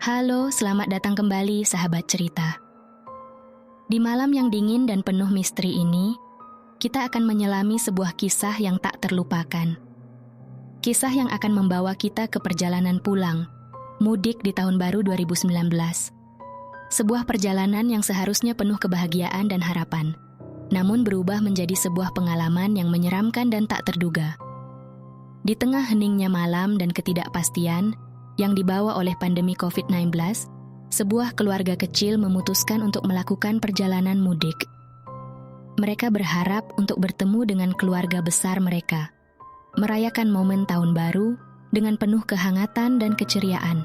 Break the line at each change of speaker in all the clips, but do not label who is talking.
Halo, selamat datang kembali sahabat cerita. Di malam yang dingin dan penuh misteri ini, kita akan menyelami sebuah kisah yang tak terlupakan. Kisah yang akan membawa kita ke perjalanan pulang, mudik di tahun baru 2019. Sebuah perjalanan yang seharusnya penuh kebahagiaan dan harapan, namun berubah menjadi sebuah pengalaman yang menyeramkan dan tak terduga. Di tengah heningnya malam dan ketidakpastian yang dibawa oleh pandemi COVID-19, sebuah keluarga kecil memutuskan untuk melakukan perjalanan mudik. Mereka berharap untuk bertemu dengan keluarga besar mereka, merayakan momen tahun baru dengan penuh kehangatan dan keceriaan.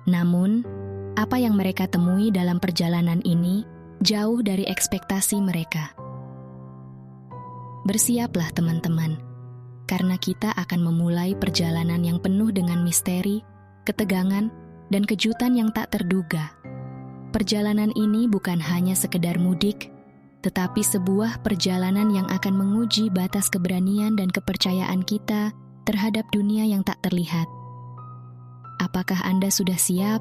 Namun, apa yang mereka temui dalam perjalanan ini jauh dari ekspektasi mereka. Bersiaplah teman-teman, karena kita akan memulai perjalanan yang penuh dengan misteri, ketegangan, dan kejutan yang tak terduga. Perjalanan ini bukan hanya sekedar mudik, tetapi sebuah perjalanan yang akan menguji batas keberanian dan kepercayaan kita terhadap dunia yang tak terlihat. Apakah Anda sudah siap?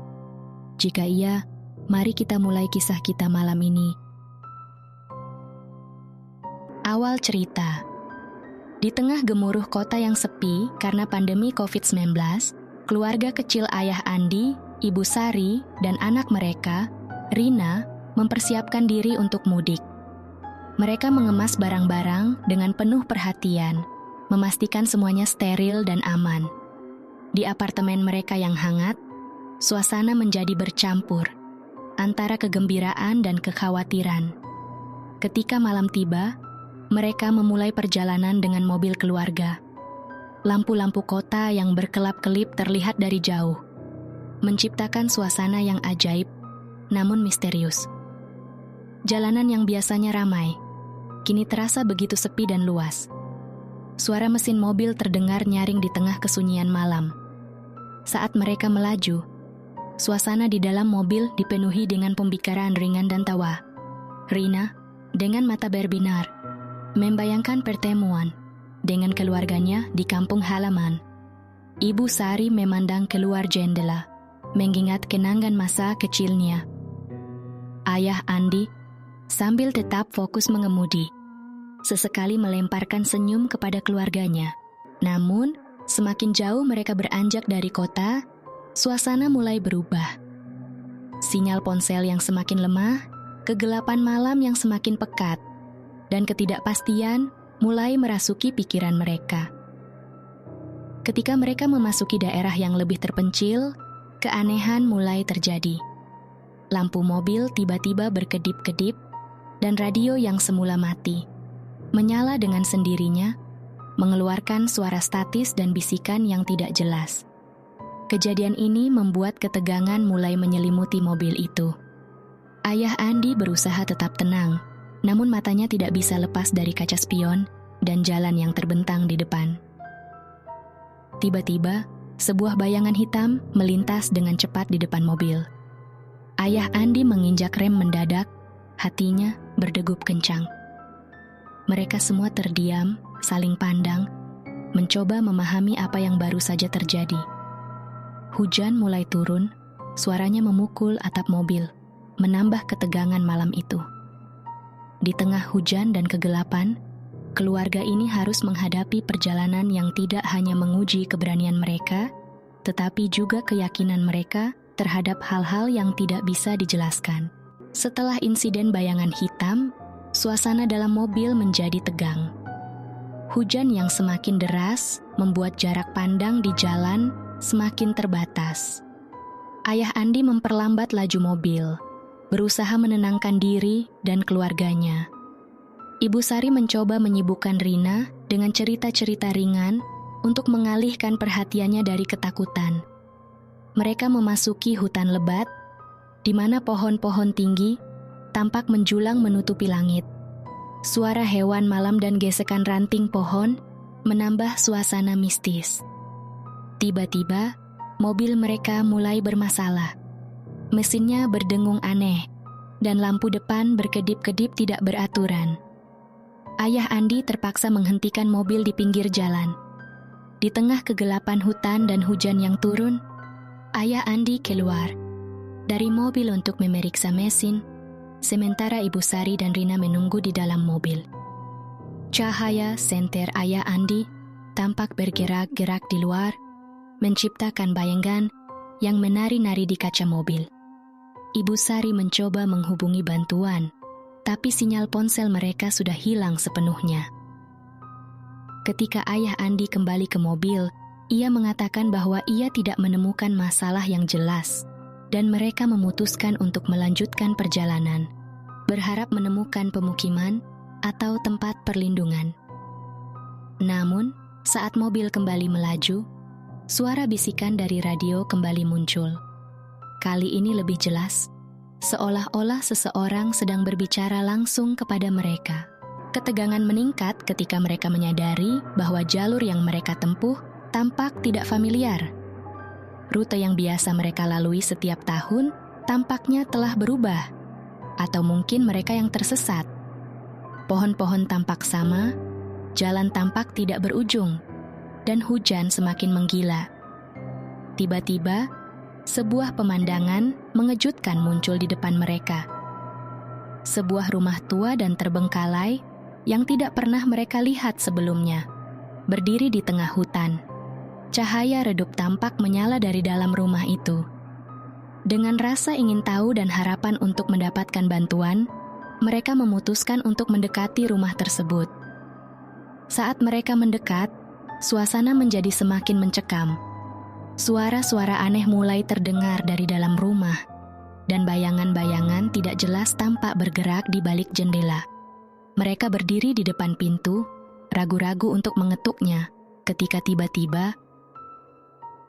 Jika iya, mari kita mulai kisah kita malam ini. Awal cerita. Di tengah gemuruh kota yang sepi karena pandemi COVID-19, keluarga kecil ayah Andi, Ibu Sari, dan anak mereka, Rina, mempersiapkan diri untuk mudik. Mereka mengemas barang-barang dengan penuh perhatian, memastikan semuanya steril dan aman. Di apartemen mereka yang hangat, suasana menjadi bercampur antara kegembiraan dan kekhawatiran. Ketika malam tiba, mereka memulai perjalanan dengan mobil keluarga. Lampu-lampu kota yang berkelap-kelip terlihat dari jauh, menciptakan suasana yang ajaib, namun misterius. Jalanan yang biasanya ramai, kini terasa begitu sepi dan luas. Suara mesin mobil terdengar nyaring di tengah kesunyian malam. Saat mereka melaju, suasana di dalam mobil dipenuhi dengan pembicaraan ringan dan tawa. Rina, dengan mata berbinar, membayangkan pertemuan dengan keluarganya di kampung halaman. Ibu Sari memandang keluar jendela, mengingat kenangan masa kecilnya. Ayah Andi, sambil tetap fokus mengemudi, sesekali melemparkan senyum kepada keluarganya. Namun, semakin jauh mereka beranjak dari kota, suasana mulai berubah. Sinyal ponsel yang semakin lemah, kegelapan malam yang semakin pekat, dan ketidakpastian mulai merasuki pikiran mereka. Ketika mereka memasuki daerah yang lebih terpencil, keanehan mulai terjadi. Lampu mobil tiba-tiba berkedip-kedip, dan radio yang semula mati menyala dengan sendirinya, mengeluarkan suara statis dan bisikan yang tidak jelas. Kejadian ini membuat ketegangan mulai menyelimuti mobil itu. Ayah Andi berusaha tetap tenang, namun matanya tidak bisa lepas dari kaca spion dan jalan yang terbentang di depan. Tiba-tiba, sebuah bayangan hitam melintas dengan cepat di depan mobil. Ayah Andi menginjak rem mendadak, hatinya berdegup kencang. Mereka semua terdiam, saling pandang, mencoba memahami apa yang baru saja terjadi. Hujan mulai turun, suaranya memukul atap mobil, menambah ketegangan malam itu. Di tengah hujan dan kegelapan, keluarga ini harus menghadapi perjalanan yang tidak hanya menguji keberanian mereka, tetapi juga keyakinan mereka terhadap hal-hal yang tidak bisa dijelaskan. Setelah insiden bayangan hitam, suasana dalam mobil menjadi tegang. Hujan yang semakin deras membuat jarak pandang di jalan semakin terbatas. Ayah Andi memperlambat laju mobil, berusaha menenangkan diri dan keluarganya. Ibu Sari mencoba menyibukkan Rina dengan cerita-cerita ringan untuk mengalihkan perhatiannya dari ketakutan. Mereka memasuki hutan lebat, di mana pohon-pohon tinggi tampak menjulang menutupi langit. Suara hewan malam dan gesekan ranting pohon menambah suasana mistis. Tiba-tiba, mobil mereka mulai bermasalah. Mesinnya berdengung aneh, dan lampu depan berkedip-kedip tidak beraturan. Ayah Andi terpaksa menghentikan mobil di pinggir jalan. Di tengah kegelapan hutan dan hujan yang turun, Ayah Andi keluar dari mobil untuk memeriksa mesin, sementara Ibu Sari dan Rina menunggu di dalam mobil. Cahaya senter Ayah Andi tampak bergerak-gerak di luar, menciptakan bayangan yang menari-nari di kaca mobil. Ibu Sari mencoba menghubungi bantuan, tapi sinyal ponsel mereka sudah hilang sepenuhnya. Ketika Ayah Andi kembali ke mobil, ia mengatakan bahwa ia tidak menemukan masalah yang jelas, dan mereka memutuskan untuk melanjutkan perjalanan, berharap menemukan pemukiman atau tempat perlindungan. Namun, saat mobil kembali melaju, suara bisikan dari radio kembali muncul. Kali ini lebih jelas, seolah-olah seseorang sedang berbicara langsung kepada mereka. Ketegangan meningkat ketika mereka menyadari bahwa jalur yang mereka tempuh tampak tidak familiar. Rute yang biasa mereka lalui setiap tahun tampaknya telah berubah, atau mungkin mereka yang tersesat. Pohon-pohon tampak sama, jalan tampak tidak berujung, dan hujan semakin menggila. Tiba-tiba, sebuah pemandangan mengejutkan muncul di depan mereka. Sebuah rumah tua dan terbengkalai yang tidak pernah mereka lihat sebelumnya, berdiri di tengah hutan. Cahaya redup tampak menyala dari dalam rumah itu. Dengan rasa ingin tahu dan harapan untuk mendapatkan bantuan, mereka memutuskan untuk mendekati rumah tersebut. Saat mereka mendekat, suasana menjadi semakin mencekam. Suara-suara aneh mulai terdengar dari dalam rumah, dan bayangan-bayangan tidak jelas tampak bergerak di balik jendela. Mereka berdiri di depan pintu, ragu-ragu untuk mengetuknya, ketika tiba-tiba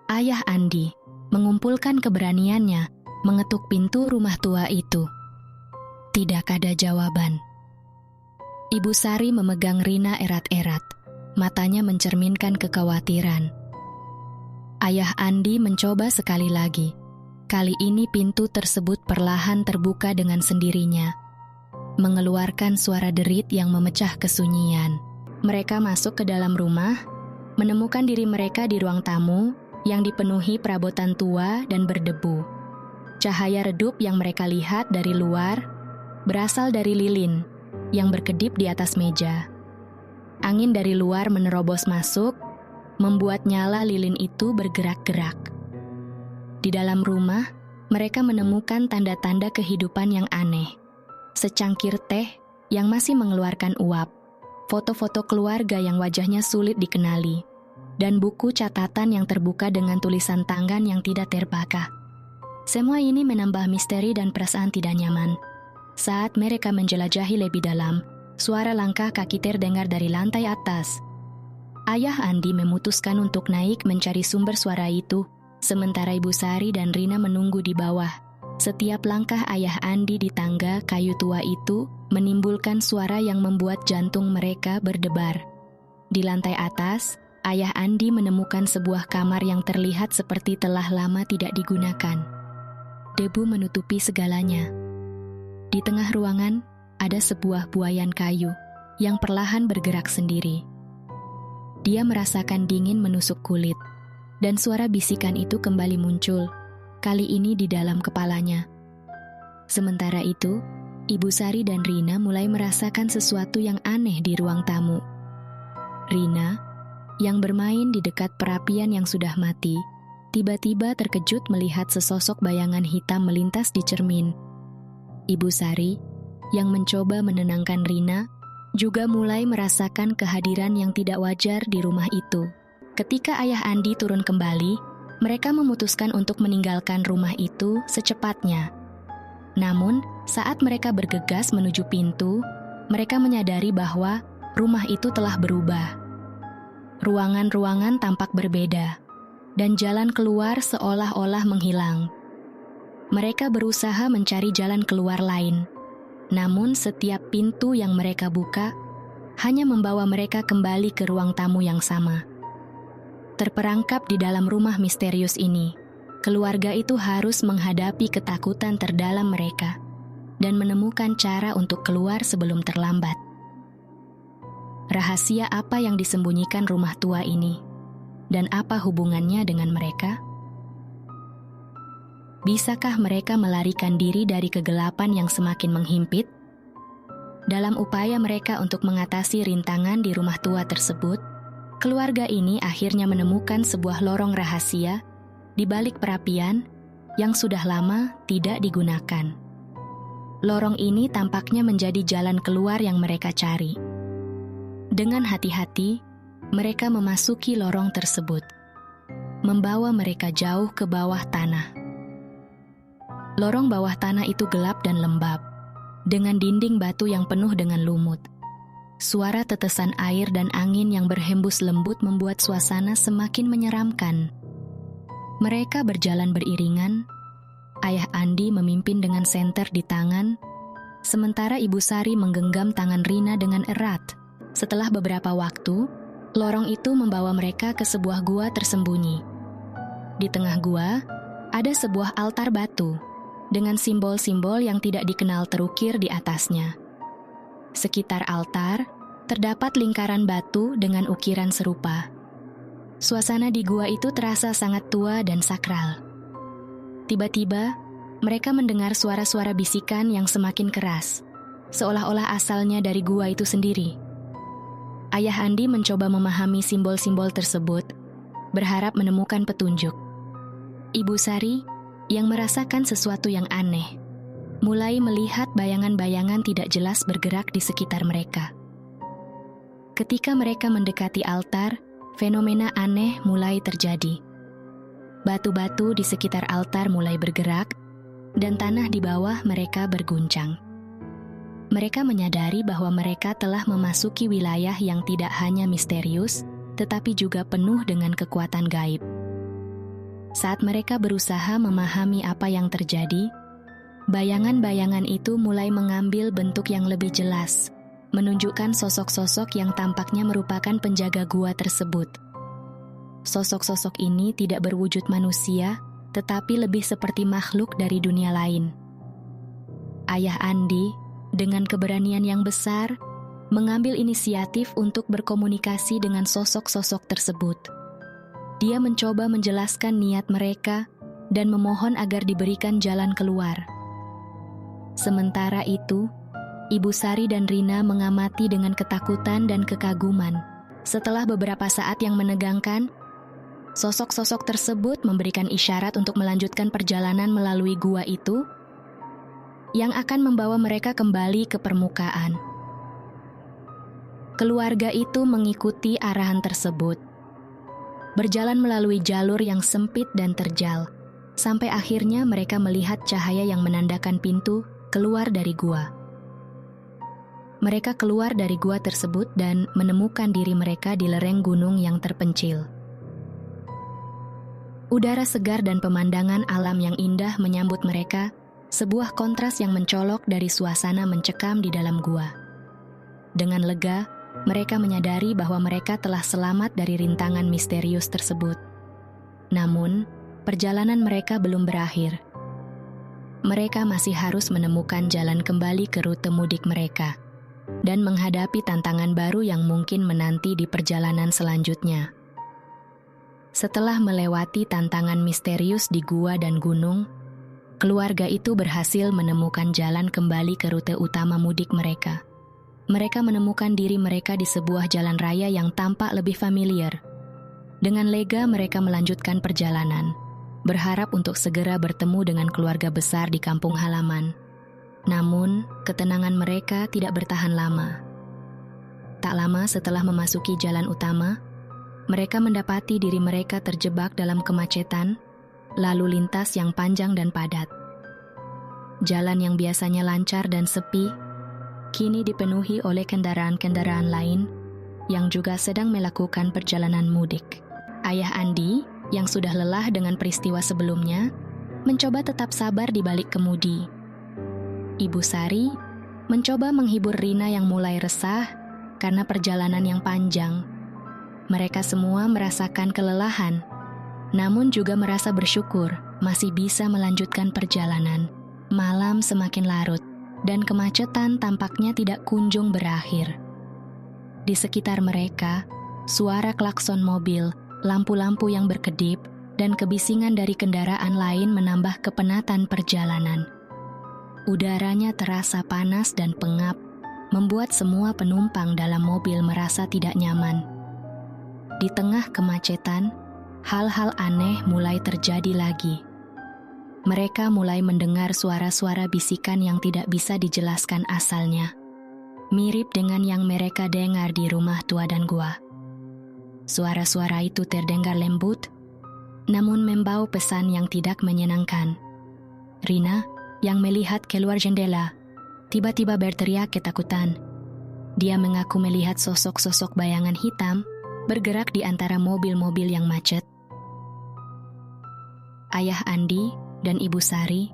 Ayah Andi mengumpulkan keberaniannya mengetuk pintu rumah tua itu. Tidak ada jawaban. Ibu Sari memegang Rina erat-erat, matanya mencerminkan kekhawatiran. Ayah Andi mencoba sekali lagi. Kali ini pintu tersebut perlahan terbuka dengan sendirinya, mengeluarkan suara derit yang memecah kesunyian. Mereka masuk ke dalam rumah, menemukan diri mereka di ruang tamu yang dipenuhi perabotan tua dan berdebu. Cahaya redup yang mereka lihat dari luar berasal dari lilin yang berkedip di atas meja. Angin dari luar menerobos masuk, membuat nyala lilin itu bergerak-gerak. Di dalam rumah, mereka menemukan tanda-tanda kehidupan yang aneh. Secangkir teh yang masih mengeluarkan uap, foto-foto keluarga yang wajahnya sulit dikenali, dan buku catatan yang terbuka dengan tulisan tangan yang tidak terbakar. Semua ini menambah misteri dan perasaan tidak nyaman. Saat mereka menjelajahi lebih dalam, suara langkah kaki terdengar dari lantai atas. Ayah Andi memutuskan untuk naik mencari sumber suara itu, sementara Ibu Sari dan Rina menunggu di bawah. Setiap langkah Ayah Andi di tangga kayu tua itu menimbulkan suara yang membuat jantung mereka berdebar. Di lantai atas, Ayah Andi menemukan sebuah kamar yang terlihat seperti telah lama tidak digunakan. Debu menutupi segalanya. Di tengah ruangan, ada sebuah buaian kayu yang perlahan bergerak sendiri. Dia merasakan dingin menusuk kulit, dan suara bisikan itu kembali muncul, kali ini di dalam kepalanya. Sementara itu, Ibu Sari dan Rina mulai merasakan sesuatu yang aneh di ruang tamu. Rina, yang bermain di dekat perapian yang sudah mati, tiba-tiba terkejut melihat sesosok bayangan hitam melintas di cermin. Ibu Sari, yang mencoba menenangkan Rina, juga mulai merasakan kehadiran yang tidak wajar di rumah itu. Ketika Ayah Andi turun kembali, mereka memutuskan untuk meninggalkan rumah itu secepatnya. Namun, saat mereka bergegas menuju pintu, mereka menyadari bahwa rumah itu telah berubah. Ruangan-ruangan tampak berbeda, dan jalan keluar seolah-olah menghilang. Mereka berusaha mencari jalan keluar lain, namun setiap pintu yang mereka buka hanya membawa mereka kembali ke ruang tamu yang sama. Terperangkap di dalam rumah misterius ini, keluarga itu harus menghadapi ketakutan terdalam mereka dan menemukan cara untuk keluar sebelum terlambat. Rahasia apa yang disembunyikan rumah tua ini, dan apa hubungannya dengan mereka? Bisakah mereka melarikan diri dari kegelapan yang semakin menghimpit? Dalam upaya mereka untuk mengatasi rintangan di rumah tua tersebut, keluarga ini akhirnya menemukan sebuah lorong rahasia di balik perapian yang sudah lama tidak digunakan. Lorong ini tampaknya menjadi jalan keluar yang mereka cari. Dengan hati-hati, mereka memasuki lorong tersebut, membawa mereka jauh ke bawah tanah. Lorong bawah tanah itu gelap dan lembab, dengan dinding batu yang penuh dengan lumut. Suara tetesan air dan angin yang berhembus lembut membuat suasana semakin menyeramkan. Mereka berjalan beriringan. Ayah Andi memimpin dengan senter di tangan, sementara Ibu Sari menggenggam tangan Rina dengan erat. Setelah beberapa waktu, lorong itu membawa mereka ke sebuah gua tersembunyi. Di tengah gua, ada sebuah altar batu dengan simbol-simbol yang tidak dikenal terukir di atasnya. Sekitar altar, terdapat lingkaran batu dengan ukiran serupa. Suasana di gua itu terasa sangat tua dan sakral. Tiba-tiba, mereka mendengar suara-suara bisikan yang semakin keras, seolah-olah asalnya dari gua itu sendiri. Ayah Andi mencoba memahami simbol-simbol tersebut, berharap menemukan petunjuk. Ibu Sari, yang merasakan sesuatu yang aneh, mulai melihat bayangan-bayangan tidak jelas bergerak di sekitar mereka. Ketika mereka mendekati altar, fenomena aneh mulai terjadi. Batu-batu di sekitar altar mulai bergerak, dan tanah di bawah mereka berguncang. Mereka menyadari bahwa mereka telah memasuki wilayah yang tidak hanya misterius, tetapi juga penuh dengan kekuatan gaib. Saat mereka berusaha memahami apa yang terjadi, bayangan-bayangan itu mulai mengambil bentuk yang lebih jelas, menunjukkan sosok-sosok yang tampaknya merupakan penjaga gua tersebut. Sosok-sosok ini tidak berwujud manusia, tetapi lebih seperti makhluk dari dunia lain. Ayah Andi, dengan keberanian yang besar, mengambil inisiatif untuk berkomunikasi dengan sosok-sosok tersebut. Dia mencoba menjelaskan niat mereka dan memohon agar diberikan jalan keluar. Sementara itu, Ibu Sari dan Rina mengamati dengan ketakutan dan kekaguman. Setelah beberapa saat yang menegangkan, sosok-sosok tersebut memberikan isyarat untuk melanjutkan perjalanan melalui gua itu, yang akan membawa mereka kembali ke permukaan. Keluarga itu mengikuti arahan tersebut, berjalan melalui jalur yang sempit dan terjal, sampai akhirnya mereka melihat cahaya yang menandakan pintu keluar dari gua. Mereka keluar dari gua tersebut dan menemukan diri mereka di lereng gunung yang terpencil. Udara segar dan pemandangan alam yang indah menyambut mereka, sebuah kontras yang mencolok dari suasana mencekam di dalam gua. Dengan lega, mereka menyadari bahwa mereka telah selamat dari rintangan misterius tersebut. Namun, perjalanan mereka belum berakhir. Mereka masih harus menemukan jalan kembali ke rute mudik mereka dan menghadapi tantangan baru yang mungkin menanti di perjalanan selanjutnya. Setelah melewati tantangan misterius di gua dan gunung, keluarga itu berhasil menemukan jalan kembali ke rute utama mudik mereka. Mereka menemukan diri mereka di sebuah jalan raya yang tampak lebih familiar. Dengan lega mereka melanjutkan perjalanan, berharap untuk segera bertemu dengan keluarga besar di kampung halaman. Namun, ketenangan mereka tidak bertahan lama. Tak lama setelah memasuki jalan utama, mereka mendapati diri mereka terjebak dalam kemacetan, lalu lintas yang panjang dan padat. Jalan yang biasanya lancar dan sepi, kini dipenuhi oleh kendaraan-kendaraan lain yang juga sedang melakukan perjalanan mudik. Ayah Andi, yang sudah lelah dengan peristiwa sebelumnya, mencoba tetap sabar di balik kemudi. Ibu Sari mencoba menghibur Rina yang mulai resah karena perjalanan yang panjang. Mereka semua merasakan kelelahan, namun juga merasa bersyukur masih bisa melanjutkan perjalanan. Malam semakin larut, dan kemacetan tampaknya tidak kunjung berakhir. Di sekitar mereka, suara klakson mobil, lampu-lampu yang berkedip, dan kebisingan dari kendaraan lain menambah kepenatan perjalanan. Udaranya terasa panas dan pengap, membuat semua penumpang dalam mobil merasa tidak nyaman. Di tengah kemacetan, hal-hal aneh mulai terjadi lagi. Mereka mulai mendengar suara-suara bisikan yang tidak bisa dijelaskan asalnya, mirip dengan yang mereka dengar di rumah tua dan gua. Suara-suara itu terdengar lembut, namun membawa pesan yang tidak menyenangkan. Rina, yang melihat keluar jendela, tiba-tiba berteriak ketakutan. Dia mengaku melihat sosok-sosok bayangan hitam bergerak di antara mobil-mobil yang macet. Ayah Andi dan Ibu Sari,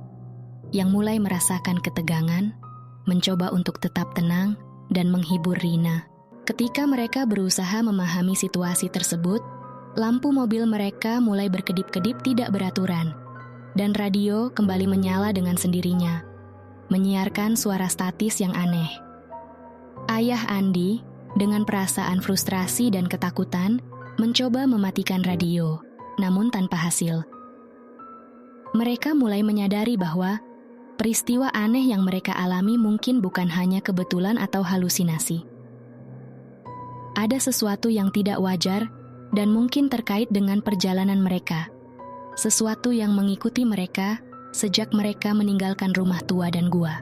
yang mulai merasakan ketegangan, mencoba untuk tetap tenang dan menghibur Rina. Ketika mereka berusaha memahami situasi tersebut, lampu mobil mereka mulai berkedip-kedip tidak beraturan, dan radio kembali menyala dengan sendirinya, menyiarkan suara statis yang aneh. Ayah Andi, dengan perasaan frustrasi dan ketakutan, mencoba mematikan radio, namun tanpa hasil. Mereka mulai menyadari bahwa peristiwa aneh yang mereka alami mungkin bukan hanya kebetulan atau halusinasi. Ada sesuatu yang tidak wajar dan mungkin terkait dengan perjalanan mereka. Sesuatu yang mengikuti mereka sejak mereka meninggalkan rumah tua dan gua.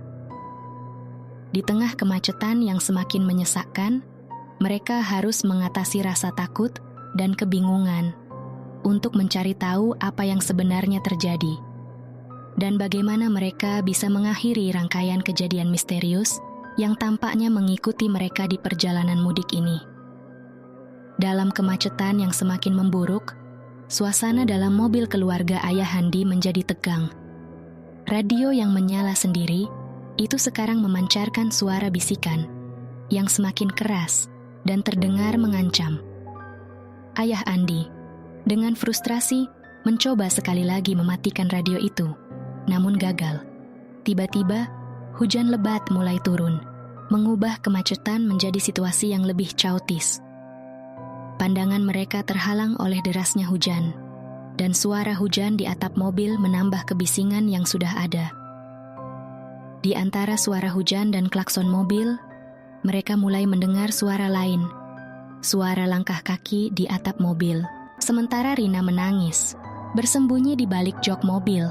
Di tengah kemacetan yang semakin menyesakkan, mereka harus mengatasi rasa takut dan kebingungan untuk mencari tahu apa yang sebenarnya terjadi dan bagaimana mereka bisa mengakhiri rangkaian kejadian misterius yang tampaknya mengikuti mereka di perjalanan mudik ini. Dalam kemacetan yang semakin memburuk, suasana dalam mobil keluarga Ayah Handi menjadi tegang. Radio yang menyala sendiri itu sekarang memancarkan suara bisikan yang semakin keras dan terdengar mengancam. Ayah Andi, dengan frustrasi, mencoba sekali lagi mematikan radio itu, namun gagal. Tiba-tiba, hujan lebat mulai turun, mengubah kemacetan menjadi situasi yang lebih chaotis. Pandangan mereka terhalang oleh derasnya hujan, dan suara hujan di atap mobil menambah kebisingan yang sudah ada. Di antara suara hujan dan klakson mobil, mereka mulai mendengar suara lain, suara langkah kaki di atap mobil. Sementara Rina menangis, bersembunyi di balik jok mobil.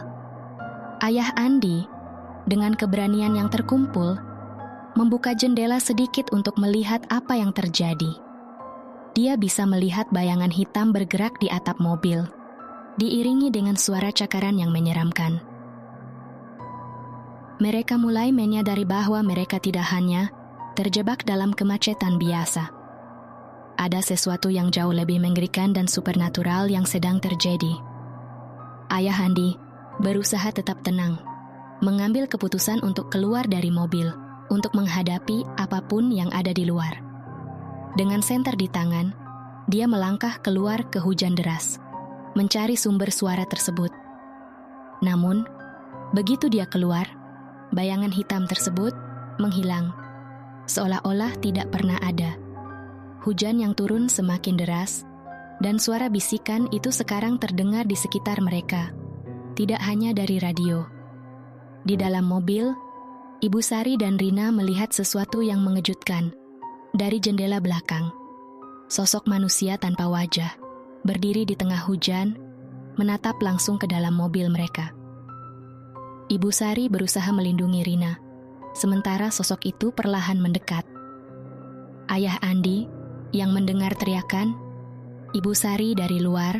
Ayah Andi, dengan keberanian yang terkumpul, membuka jendela sedikit untuk melihat apa yang terjadi. Dia bisa melihat bayangan hitam bergerak di atap mobil, diiringi dengan suara cakaran yang menyeramkan. Mereka mulai menyadari bahwa mereka tidak hanya terjebak dalam kemacetan biasa. Ada sesuatu yang jauh lebih mengerikan dan supernatural yang sedang terjadi. Ayah Andi berusaha tetap tenang, mengambil keputusan untuk keluar dari mobil, untuk menghadapi apapun yang ada di luar. Dengan senter di tangan, dia melangkah keluar ke hujan deras, mencari sumber suara tersebut. Namun, begitu dia keluar, bayangan hitam tersebut menghilang, seolah-olah tidak pernah ada. Hujan yang turun semakin deras, dan suara bisikan itu sekarang terdengar di sekitar mereka, tidak hanya dari radio. Di dalam mobil, Ibu Sari dan Rina melihat sesuatu yang mengejutkan. Dari jendela belakang, sosok manusia tanpa wajah, berdiri di tengah hujan, menatap langsung ke dalam mobil mereka. Ibu Sari berusaha melindungi Rina, sementara sosok itu perlahan mendekat. Ayah Andi, yang mendengar teriakan, Ibu Sari dari luar,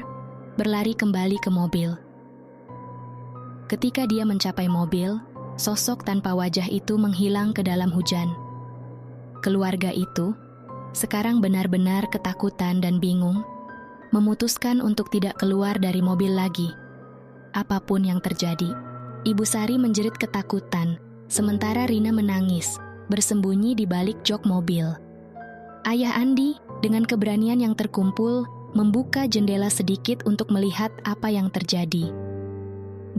berlari kembali ke mobil. Ketika dia mencapai mobil, sosok tanpa wajah itu menghilang ke dalam hujan. Keluarga itu, sekarang benar-benar ketakutan dan bingung, memutuskan untuk tidak keluar dari mobil lagi. Apapun yang terjadi, Ibu Sari menjerit ketakutan, sementara Rina menangis, bersembunyi di balik jok mobil. Ayah Andi, dengan keberanian yang terkumpul, membuka jendela sedikit untuk melihat apa yang terjadi.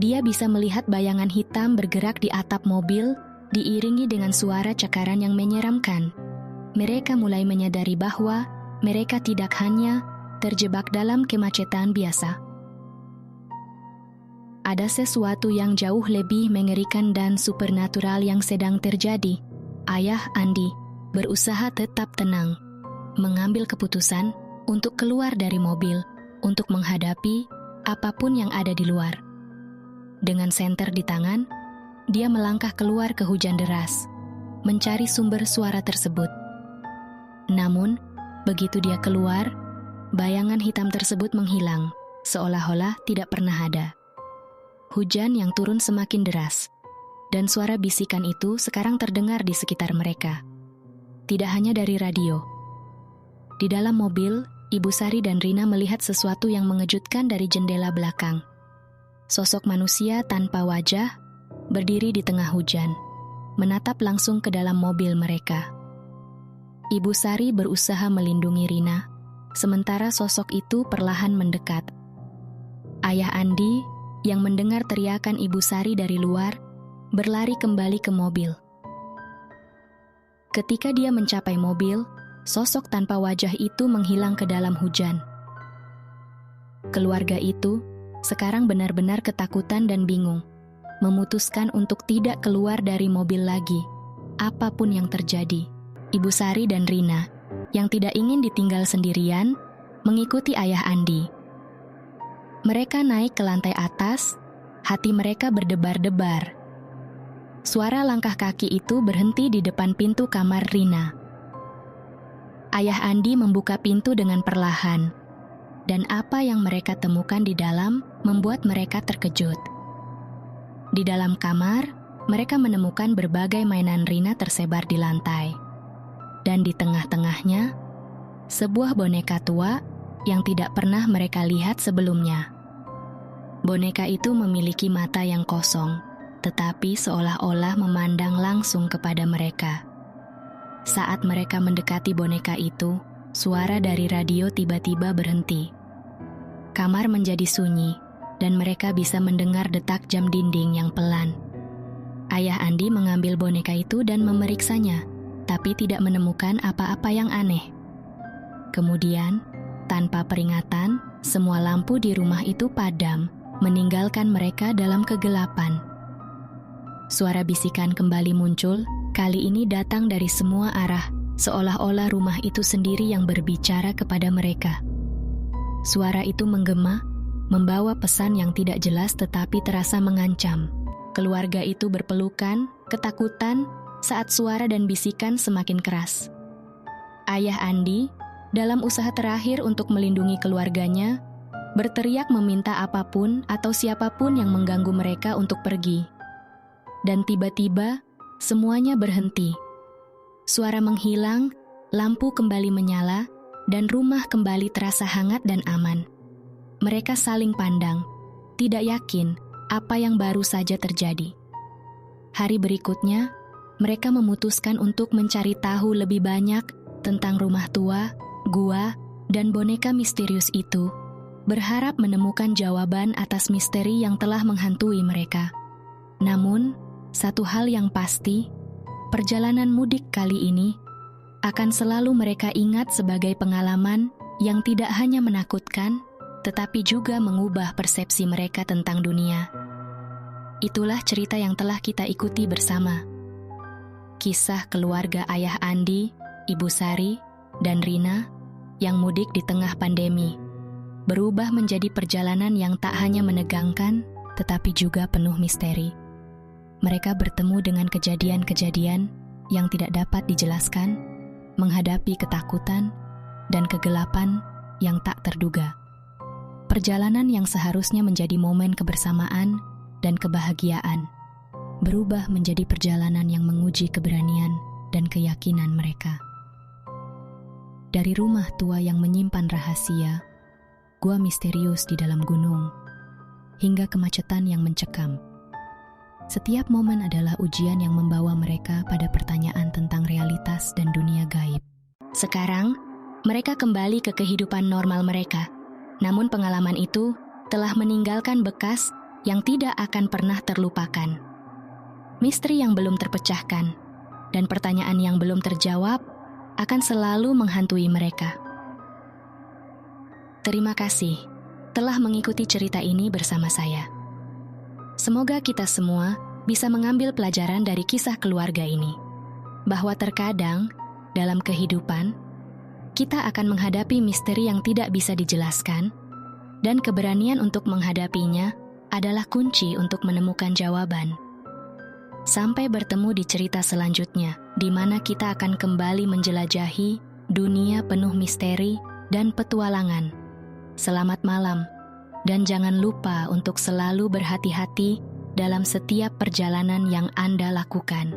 Dia bisa melihat bayangan hitam bergerak di atap mobil, diiringi dengan suara cakaran yang menyeramkan. Mereka mulai menyadari bahwa mereka tidak hanya terjebak dalam kemacetan biasa. ada sesuatu yang jauh lebih mengerikan dan supernatural yang sedang terjadi. Ayah Andi berusaha tetap tenang, mengambil keputusan untuk keluar dari mobil untuk menghadapi apapun yang ada di luar. Dengan senter di tangan, dia melangkah keluar ke hujan deras, mencari sumber suara tersebut. Namun, begitu dia keluar, bayangan hitam tersebut menghilang, seolah-olah tidak pernah ada. Hujan yang turun semakin deras, dan suara bisikan itu sekarang terdengar di sekitar mereka. Tidak hanya dari radio. Di dalam mobil, Ibu Sari dan Rina melihat sesuatu yang mengejutkan dari jendela belakang. Sosok manusia tanpa wajah berdiri di tengah hujan, menatap langsung ke dalam mobil mereka. Ibu Sari berusaha melindungi Rina, sementara sosok itu perlahan mendekat. Ayah Andi yang mendengar teriakan Ibu Sari dari luar, berlari kembali ke mobil. Ketika dia mencapai mobil, sosok tanpa wajah itu menghilang ke dalam hujan. Keluarga itu sekarang benar-benar ketakutan dan bingung, memutuskan untuk tidak keluar dari mobil lagi, apapun yang terjadi. Ibu Sari dan Rina, yang tidak ingin ditinggal sendirian, mengikuti ayah Andi. Mereka naik ke lantai atas, hati mereka berdebar-debar. Suara langkah kaki itu berhenti di depan pintu kamar Rina. Ayah Andi membuka pintu dengan perlahan, dan apa yang mereka temukan di dalam membuat mereka terkejut. Di dalam kamar, mereka menemukan berbagai mainan Rina tersebar di lantai. Dan di tengah-tengahnya, sebuah boneka tua yang tidak pernah mereka lihat sebelumnya. Boneka itu memiliki mata yang kosong, tetapi seolah-olah memandang langsung kepada mereka. Saat mereka mendekati boneka itu, suara dari radio tiba-tiba berhenti. Kamar menjadi sunyi, dan mereka bisa mendengar detak jam dinding yang pelan. Ayah Andi mengambil boneka itu dan memeriksanya, tapi tidak menemukan apa-apa yang aneh. Kemudian, tanpa peringatan, semua lampu di rumah itu padam, meninggalkan mereka dalam kegelapan. Suara bisikan kembali muncul, kali ini datang dari semua arah, seolah-olah rumah itu sendiri yang berbicara kepada mereka. Suara itu menggema, membawa pesan yang tidak jelas tetapi terasa mengancam. Keluarga itu berpelukan, ketakutan, saat suara dan bisikan semakin keras. Ayah Andi, dalam usaha terakhir untuk melindungi keluarganya, berteriak meminta apapun atau siapapun yang mengganggu mereka untuk pergi. Dan tiba-tiba, semuanya berhenti. Suara menghilang, lampu kembali menyala, dan rumah kembali terasa hangat dan aman. Mereka saling pandang, tidak yakin apa yang baru saja terjadi. Hari berikutnya, mereka memutuskan untuk mencari tahu lebih banyak tentang rumah tua, gua, dan boneka misterius itu, berharap menemukan jawaban atas misteri yang telah menghantui mereka. Namun, satu hal yang pasti, perjalanan mudik kali ini akan selalu mereka ingat sebagai pengalaman yang tidak hanya menakutkan, tetapi juga mengubah persepsi mereka tentang dunia. Itulah cerita yang telah kita ikuti bersama. Kisah keluarga ayah Andi, Ibu Sari, dan Rina yang mudik di tengah pandemi, berubah menjadi perjalanan yang tak hanya menegangkan, tetapi juga penuh misteri. Mereka bertemu dengan kejadian-kejadian yang tidak dapat dijelaskan, menghadapi ketakutan dan kegelapan yang tak terduga. Perjalanan yang seharusnya menjadi momen kebersamaan dan kebahagiaan, berubah menjadi perjalanan yang menguji keberanian dan keyakinan mereka. Dari rumah tua yang menyimpan rahasia, gua misterius di dalam gunung, hingga kemacetan yang mencekam. Setiap momen adalah ujian yang membawa mereka pada pertanyaan tentang realitas dan dunia gaib. Sekarang, mereka kembali ke kehidupan normal mereka. Namun pengalaman itu telah meninggalkan bekas yang tidak akan pernah terlupakan. Misteri yang belum terpecahkan dan pertanyaan yang belum terjawab akan selalu menghantui mereka. Terima kasih telah mengikuti cerita ini bersama saya. Semoga kita semua bisa mengambil pelajaran dari kisah keluarga ini, bahwa terkadang dalam kehidupan kita akan menghadapi misteri yang tidak bisa dijelaskan, dan keberanian untuk menghadapinya adalah kunci untuk menemukan jawaban. Sampai bertemu di cerita selanjutnya, di mana kita akan kembali menjelajahi dunia penuh misteri dan petualangan. Selamat malam, dan jangan lupa untuk selalu berhati-hati dalam setiap perjalanan yang Anda lakukan.